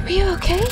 Are you okay?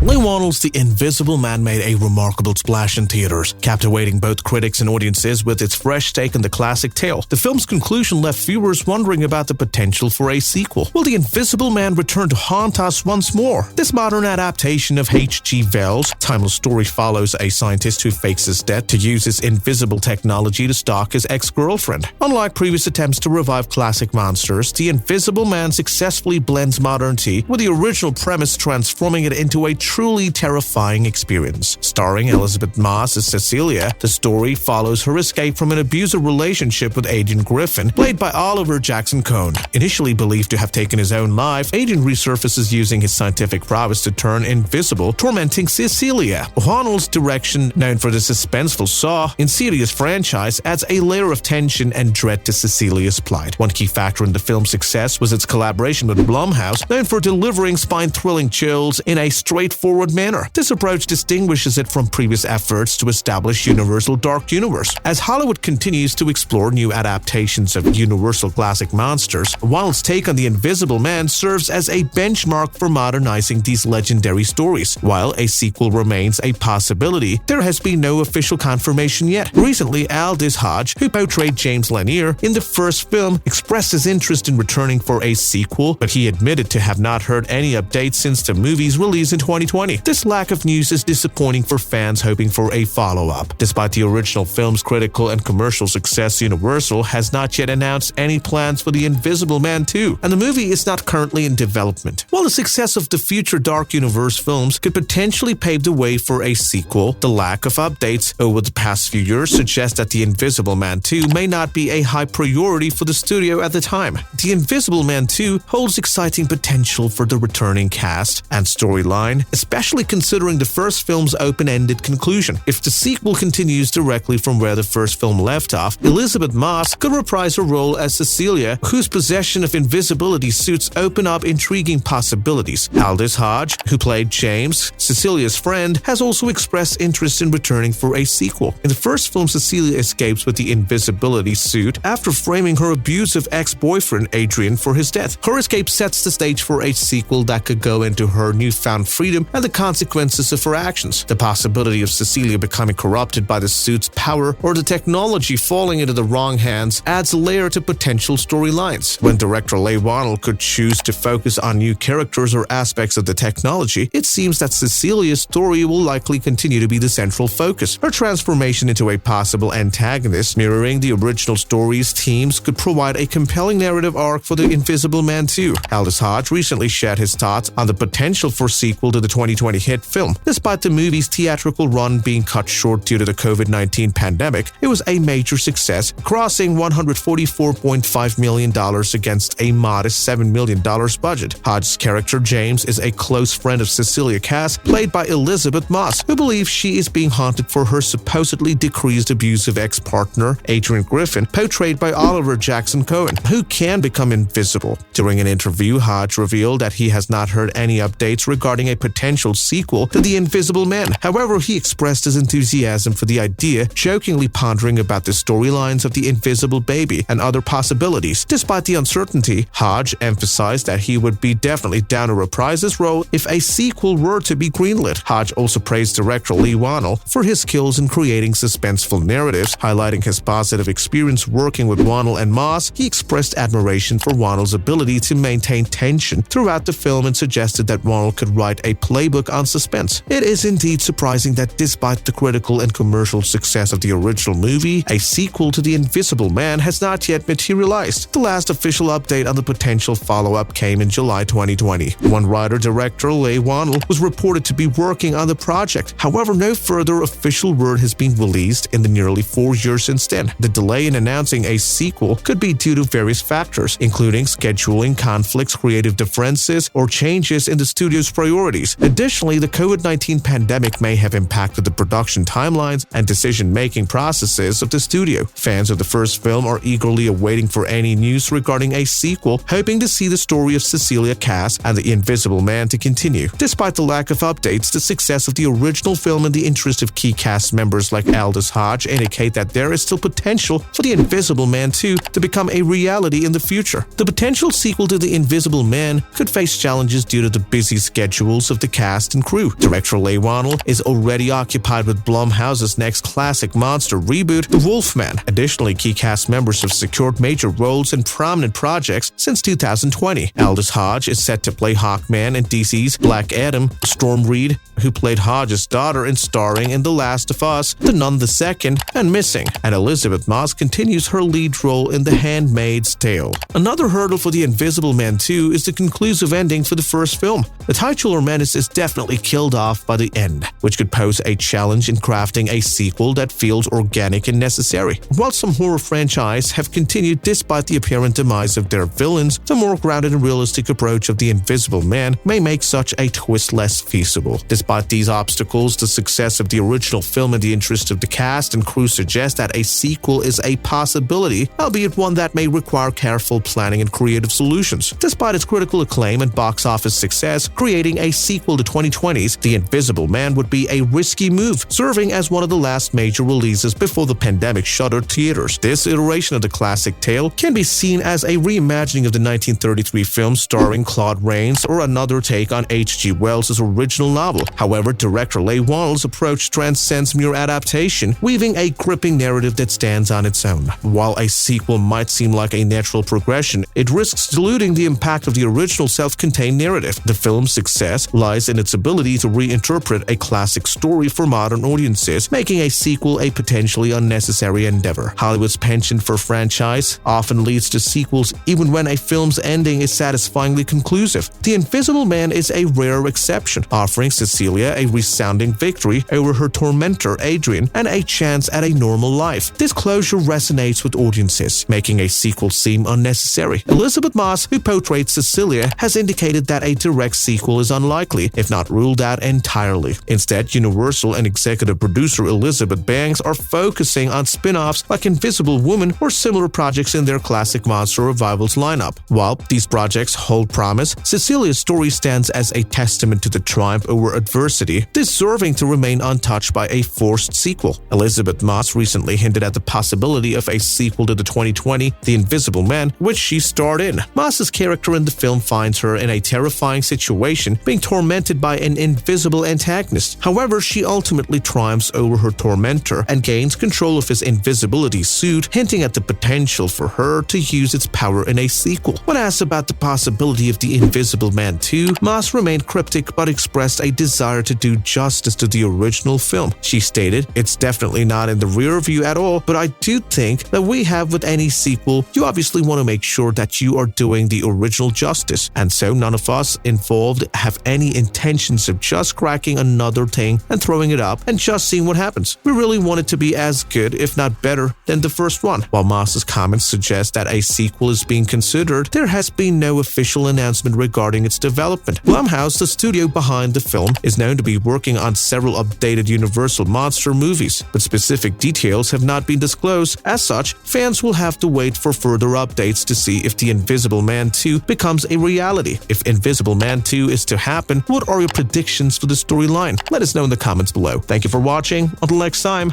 Leigh Whannell's The Invisible Man made a remarkable splash in theaters, captivating both critics and audiences with its fresh take on the classic tale. The film's conclusion left viewers wondering about the potential for a sequel. Will The Invisible Man return to haunt us once more? This modern adaptation of H.G. Wells' timeless story follows a scientist who fakes his death to use his invisible technology to stalk his ex-girlfriend. Unlike previous attempts to revive classic monsters, The Invisible Man successfully blends modernity with the original premise, transforming it into a truly terrifying experience. Starring Elizabeth Moss as Cecilia, the story follows her escape from an abusive relationship with Adrian Griffin, played by Oliver Jackson Cohen. Initially believed to have taken his own life, Adrian resurfaces using his scientific prowess to turn invisible, tormenting Cecilia. Whannell's direction, known for the suspenseful Saw, Insidious franchise, adds a layer of tension and dread to Cecilia's plight. One key factor in the film's success was its collaboration with Blumhouse, known for delivering spine-thrilling chills in a straightforward manner. This approach distinguishes it from previous efforts to establish Universal Dark Universe. As Hollywood continues to explore new adaptations of Universal classic monsters, Whannell's take on The Invisible Man serves as a benchmark for modernizing these legendary stories. While a sequel remains a possibility, there has been no official confirmation yet. Recently, Aldis Hodge, who portrayed James Lanier in the first film, expressed his interest in returning for a sequel, but he admitted to have not heard any updates since the movie's release in 2020. This lack of news is disappointing for fans hoping for a follow-up. Despite the original film's critical and commercial success, Universal has not yet announced any plans for The Invisible Man 2, and the movie is not currently in development. While the success of the future Dark Universe films could potentially pave the way for a sequel, the lack of updates over the past few years suggests that The Invisible Man 2 may not be a high priority for the studio at the time. The Invisible Man 2 holds exciting potential for the returning cast and storyline, especially considering the first film's open-ended conclusion. If the sequel continues directly from where the first film left off, Elizabeth Moss could reprise her role as Cecilia, whose possession of invisibility suits open up intriguing possibilities. Aldis Hodge, who played James, Cecilia's friend, has also expressed interest in returning for a sequel. In the first film, Cecilia escapes with the invisibility suit after framing her abusive ex-boyfriend Adrian for his death. Her escape sets the stage for a sequel that could go into her newfound freedom and the consequences of her actions. The possibility of Cecilia becoming corrupted by the suit's power or the technology falling into the wrong hands adds a layer to potential storylines. When director Leigh Whannell could choose to focus on new characters or aspects of the technology, it seems that Cecilia's story will likely continue to be the central focus. Her transformation into a possible antagonist, mirroring the original story's themes, could provide a compelling narrative arc for The Invisible Man 2. Aldis Hodge recently shared his thoughts on the potential for sequel to the 2020 hit film. Despite the movie's theatrical run being cut short due to the COVID-19 pandemic, it was a major success, crossing $144.5 million against a modest $7 million budget. Hodge's character James is a close friend of Cecilia Cass, played by Elizabeth Moss, who believes she is being haunted for her supposedly decreased abusive ex-partner, Adrian Griffin, portrayed by Oliver Jackson Cohen, who can become invisible. During an interview, Hodge revealed that he has not heard any updates regarding a potential sequel to The Invisible Man. However, he expressed his enthusiasm for the idea, jokingly pondering about the storylines of The Invisible Baby and other possibilities. Despite the uncertainty, Hodge emphasized that he would be definitely down to reprise his role if a sequel were to be greenlit. Hodge also praised director Leigh Whannell for his skills in creating suspenseful narratives, highlighting his positive experience working with Whannell and Moss. He expressed admiration for Whannell's ability to maintain tension throughout the film and suggested that Whannell could write a playbook on suspense. It is indeed surprising that despite the critical and commercial success of the original movie, a sequel to The Invisible Man has not yet materialized. The last official update on the potential follow-up came in July 2020. One writer-director, Leigh Whannell, was reported to be working on the project. However, no further official word has been released in the nearly 4 years since then. The delay in announcing a sequel could be due to various factors, including scheduling conflicts, creative differences, or changes in the studio's priorities. Additionally, the COVID-19 pandemic may have impacted the production timelines and decision-making processes of the studio. Fans of the first film are eagerly awaiting for any news regarding a sequel, hoping to see the story of Cecilia Cass and the Invisible Man to continue. Despite the lack of updates, the success of the original film and the interest of key cast members like Aldous Hodge indicate that there is still potential for The Invisible Man 2 to become a reality in the future. The potential sequel to The Invisible Man could face challenges due to the busy schedules of the cast and crew. Director Leigh Whannell is already occupied with Blumhouse's next classic monster reboot, The Wolfman. Additionally, key cast members have secured major roles in prominent projects since 2020. Aldous Hodge is set to play Hawkman in DC's Black Adam, Storm Reed, who played Hodge's daughter and starring in The Last of Us, The Nun II, and Missing, and Elisabeth Moss continues her lead role in The Handmaid's Tale. Another hurdle for The Invisible Man 2 is the conclusive ending for the first film. The titular menace is definitely killed off by the end, which could pose a challenge in crafting a sequel that feels organic and necessary. While some horror franchises have continued despite the apparent demise of their villains, the more grounded and realistic approach of The Invisible Man may make such a twist less feasible. Despite these obstacles, the success of the original film and the interest of the cast and crew suggest that a sequel is a possibility, albeit one that may require careful planning and creative solutions. Despite its critical acclaim and box office success, creating a sequel to 2020's The Invisible Man would be a risky move, serving as one of the last major releases before the pandemic shuttered theaters. This iteration of the classic tale can be seen as a reimagining of the 1933 film starring Claude Rains or another take on H.G. Wells' original novel. However, director Leigh Whannell's approach transcends mere adaptation, weaving a gripping narrative that stands on its own. While a sequel might seem like a natural progression, it risks diluting the impact of the original self-contained narrative. The film's success lies in its ability to reinterpret a classic story for modern audiences, making a sequel a potentially unnecessary endeavor. Hollywood's penchant for franchise often leads to sequels even when a film's ending is satisfyingly conclusive. The Invisible Man is a rare exception, offering Cecilia a resounding victory over her tormentor Adrian and a chance at a normal life. This closure resonates with audiences, making a sequel seem unnecessary. Elisabeth Moss, who portrayed Cecilia, has indicated that a direct sequel is unlikely, if not ruled out entirely. Instead, Universal and executive producer Elizabeth Banks are focusing on spin-offs like Invisible Woman or similar projects in their classic monster revivals lineup. While these projects hold promise, Cecilia's story stands as a testament to the triumph over adversity, deserving to remain untouched by a forced sequel. Elisabeth Moss recently hinted at the possibility of a sequel to the 2020 The Invisible Man, which she starred in. Moss's character in the film finds her in a terrifying situation, being tormented by an invisible antagonist. However, she ultimately triumphs over her tormentor and gains control of his invisibility suit, hinting at the potential for her to use its power in a sequel. When asked about the possibility of The Invisible Man 2, Moss remained cryptic but expressed a desire to do justice to the original film. She stated, "It's definitely not in the rear view at all, but I do think that we have with any sequel, you obviously want to make sure that you are doing the original justice. And so none of us involved have any intentions of just cracking another thing and throwing it up and just seeing what happens. We really want it to be as good, if not better, than the first one." While Moss's comments suggest that a sequel is being considered, there has been no official announcement regarding its development. Blumhouse, the studio behind the film, is known to be working on several updated Universal monster movies, but specific details have not been disclosed. As such, fans will have to wait for further updates to see if The Invisible Man 2 becomes a reality. If Invisible Man 2 is to happen, what are your predictions for the storyline? Let us know in the comments below. Thank you for watching. Until next time.